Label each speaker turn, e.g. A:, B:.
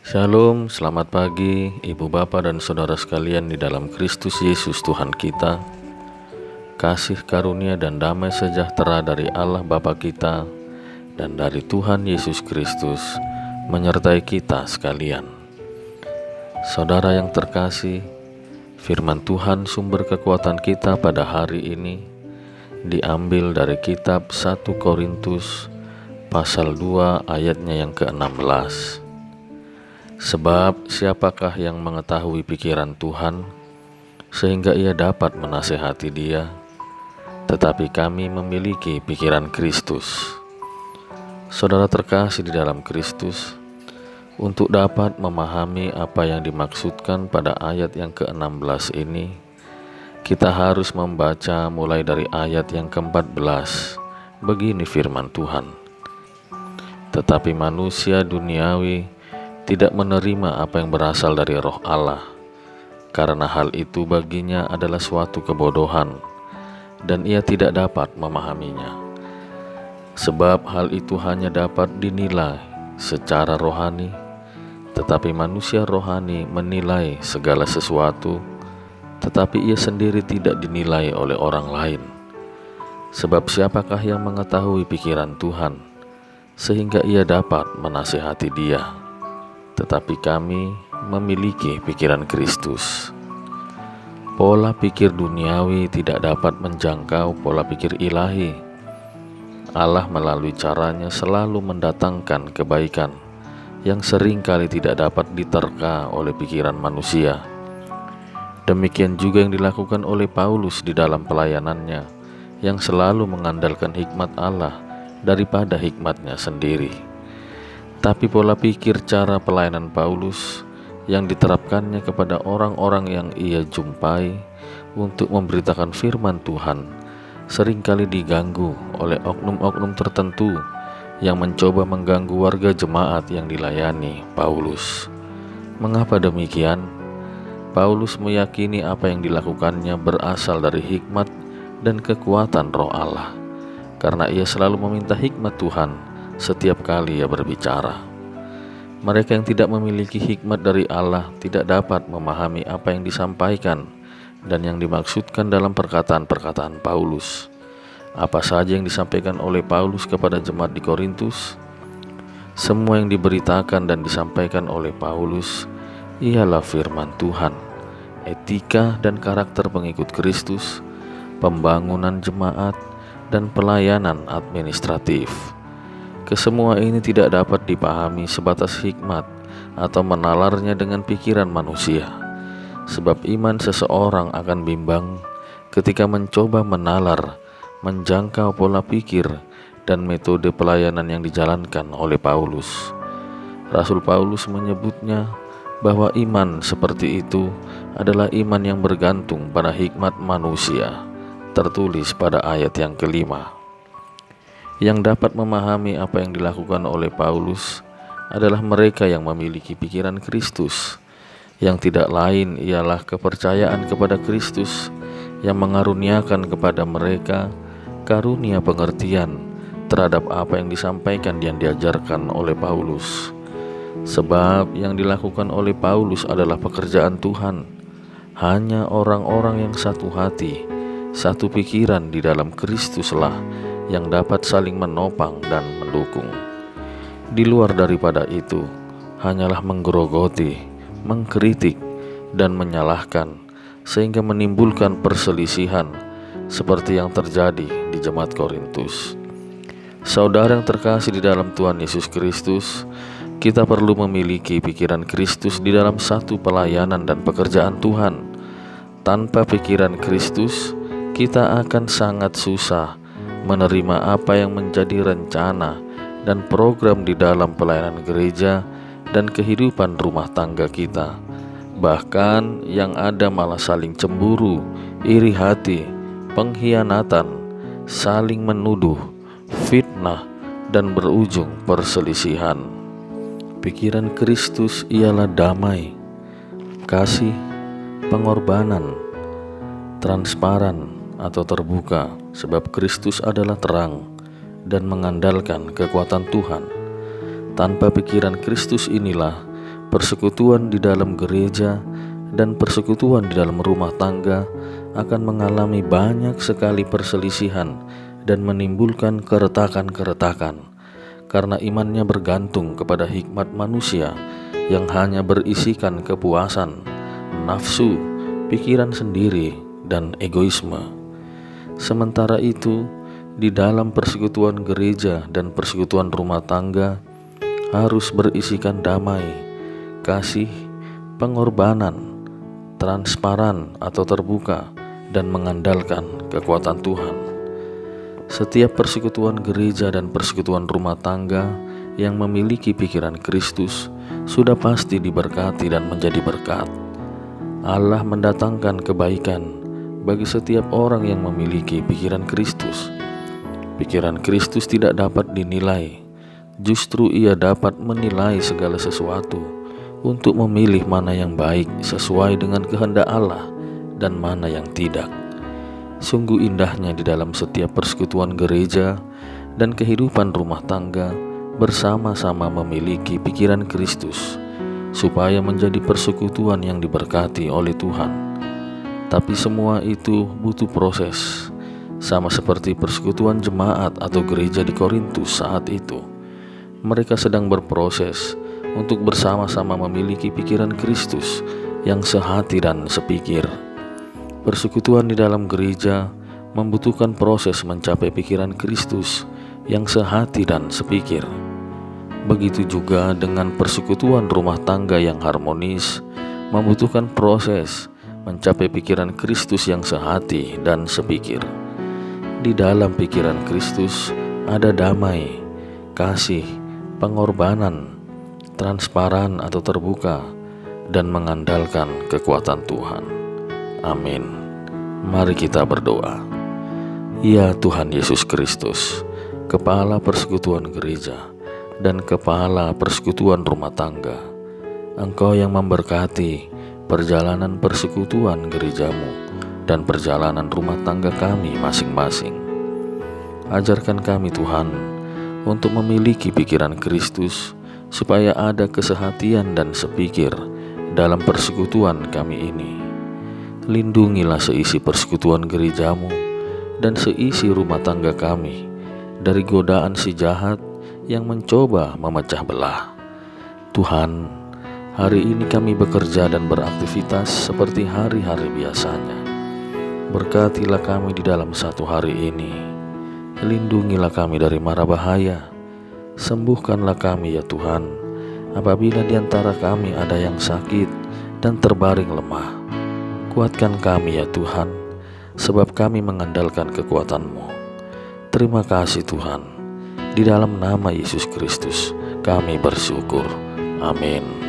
A: Shalom, selamat pagi Ibu Bapa dan Saudara sekalian di dalam Kristus Yesus Tuhan kita. Kasih karunia dan damai sejahtera dari Allah Bapa kita dan dari Tuhan Yesus Kristus menyertai kita sekalian. Saudara yang terkasih, firman Tuhan sumber kekuatan kita pada hari ini diambil dari kitab 1 Korintus pasal 2 ayatnya yang ke-16. Sebab siapakah yang mengetahui pikiran Tuhan sehingga ia dapat menasehati dia, tetapi kami memiliki pikiran Kristus. Saudara terkasih di dalam Kristus, untuk dapat memahami apa yang dimaksudkan pada ayat yang ke-16 ini, kita harus membaca mulai dari ayat yang ke-14. Begini firman Tuhan. Tetapi manusia duniawi tidak menerima apa yang berasal dari Roh Allah, karena hal itu baginya adalah suatu kebodohan, dan ia tidak dapat memahaminya. Sebab hal itu hanya dapat dinilai secara rohani, tetapi manusia rohani menilai segala sesuatu, tetapi ia sendiri tidak dinilai oleh orang lain. Sebab siapakah yang mengetahui pikiran Tuhan, sehingga ia dapat menasihati dia? Tetapi kami memiliki pikiran Kristus. Pola pikir duniawi tidak dapat menjangkau pola pikir ilahi. Allah melalui caranya selalu mendatangkan kebaikan yang seringkali tidak dapat diterka oleh pikiran manusia. Demikian juga yang dilakukan oleh Paulus di dalam pelayanannya, yang selalu mengandalkan hikmat Allah daripada hikmatnya sendiri. Tapi pola pikir cara pelayanan Paulus yang diterapkannya kepada orang-orang yang ia jumpai untuk memberitakan firman Tuhan seringkali diganggu oleh oknum-oknum tertentu yang mencoba mengganggu warga jemaat yang dilayani Paulus. Mengapa demikian? Paulus meyakini apa yang dilakukannya berasal dari hikmat dan kekuatan Roh Allah, karena ia selalu meminta hikmat Tuhan setiap kali ia berbicara. Mereka yang tidak memiliki hikmat dari Allah tidak dapat memahami apa yang disampaikan dan yang dimaksudkan dalam perkataan-perkataan Paulus. Apa saja yang disampaikan oleh Paulus kepada jemaat di Korintus? Semua yang diberitakan dan disampaikan oleh Paulus ialah firman Tuhan, etika dan karakter pengikut Kristus, pembangunan jemaat, dan pelayanan administratif. Kesemua ini tidak dapat dipahami sebatas hikmat atau menalarnya dengan pikiran manusia. Sebab iman seseorang akan bimbang ketika mencoba menalar, menjangkau pola pikir dan metode pelayanan yang dijalankan oleh Paulus. Rasul Paulus menyebutnya bahwa iman seperti itu adalah iman yang bergantung pada hikmat manusia, tertulis pada ayat yang ke-5. Yang dapat memahami apa yang dilakukan oleh Paulus adalah mereka yang memiliki pikiran Kristus, yang tidak lain ialah kepercayaan kepada Kristus yang mengaruniakan kepada mereka karunia pengertian terhadap apa yang disampaikan dan diajarkan oleh Paulus. Sebab yang dilakukan oleh Paulus adalah pekerjaan Tuhan. Hanya orang-orang yang satu hati, satu pikiran di dalam Kristuslah yang dapat saling menopang dan mendukung. Di luar daripada itu, hanyalah menggerogoti, mengkritik, dan menyalahkan, sehingga menimbulkan perselisihan seperti yang terjadi di jemaat Korintus. Saudara yang terkasih di dalam Tuhan Yesus Kristus, kita perlu memiliki pikiran Kristus di dalam satu pelayanan dan pekerjaan Tuhan. Tanpa pikiran Kristus, kita akan sangat susah menerima apa yang menjadi rencana dan program di dalam pelayanan gereja dan kehidupan rumah tangga kita. Bahkan yang ada malah saling cemburu, iri hati, pengkhianatan, saling menuduh, fitnah, dan berujung perselisihan. Pikiran Kristus ialah damai, kasih, pengorbanan, transparan atau terbuka, sebab Kristus adalah terang dan mengandalkan kekuatan Tuhan. Tanpa pikiran Kristus inilah persekutuan di dalam gereja dan persekutuan di dalam rumah tangga akan mengalami banyak sekali perselisihan dan menimbulkan keretakan-keretakan, karena imannya bergantung kepada hikmat manusia yang hanya berisikan kepuasan, nafsu, pikiran sendiri, dan egoisme. Sementara itu, di dalam persekutuan gereja dan persekutuan rumah tangga harus berisikan damai, kasih, pengorbanan, transparan atau terbuka, dan mengandalkan kekuatan Tuhan. Setiap persekutuan gereja dan persekutuan rumah tangga yang memiliki pikiran Kristus sudah pasti diberkati dan menjadi berkat. Allah mendatangkan kebaikan bagi setiap orang yang memiliki pikiran Kristus. Pikiran Kristus tidak dapat dinilai, justru Ia dapat menilai segala sesuatu untuk memilih mana yang baik sesuai dengan kehendak Allah dan mana yang tidak. Sungguh indahnya di dalam setiap persekutuan gereja dan kehidupan rumah tangga bersama-sama memiliki pikiran Kristus, supaya menjadi persekutuan yang diberkati oleh Tuhan. Tapi semua itu butuh proses, sama seperti persekutuan jemaat atau gereja di Korintus saat itu. Mereka sedang berproses untuk bersama-sama memiliki pikiran Kristus yang sehati dan sepikir. Persekutuan di dalam gereja membutuhkan proses mencapai pikiran Kristus yang sehati dan sepikir. Begitu juga dengan persekutuan rumah tangga yang harmonis membutuhkan proses mencapai pikiran Kristus yang sehati dan sepikir. Di dalam pikiran Kristus ada damai, kasih, pengorbanan, transparan atau terbuka, dan mengandalkan kekuatan Tuhan. Amin. Mari kita berdoa. Ya Tuhan Yesus Kristus, Kepala Persekutuan Gereja dan Kepala Persekutuan Rumah Tangga, Engkau yang memberkati perjalanan persekutuan gerejamu dan perjalanan rumah tangga kami masing-masing. Ajarkan kami Tuhan untuk memiliki pikiran Kristus, supaya ada kesehatian dan sepikir dalam persekutuan kami ini. Lindungilah seisi persekutuan gerejamu dan seisi rumah tangga kami dari godaan si jahat yang mencoba memecah belah. Tuhan, hari ini kami bekerja dan beraktivitas seperti hari-hari biasanya. Berkatilah kami di dalam satu hari ini. Lindungilah kami dari mara bahaya. Sembuhkanlah kami ya Tuhan, apabila di antara kami ada yang sakit dan terbaring lemah. Kuatkan kami ya Tuhan, sebab kami mengandalkan kekuatan-Mu. Terima kasih Tuhan. Di dalam nama Yesus Kristus kami bersyukur. Amin.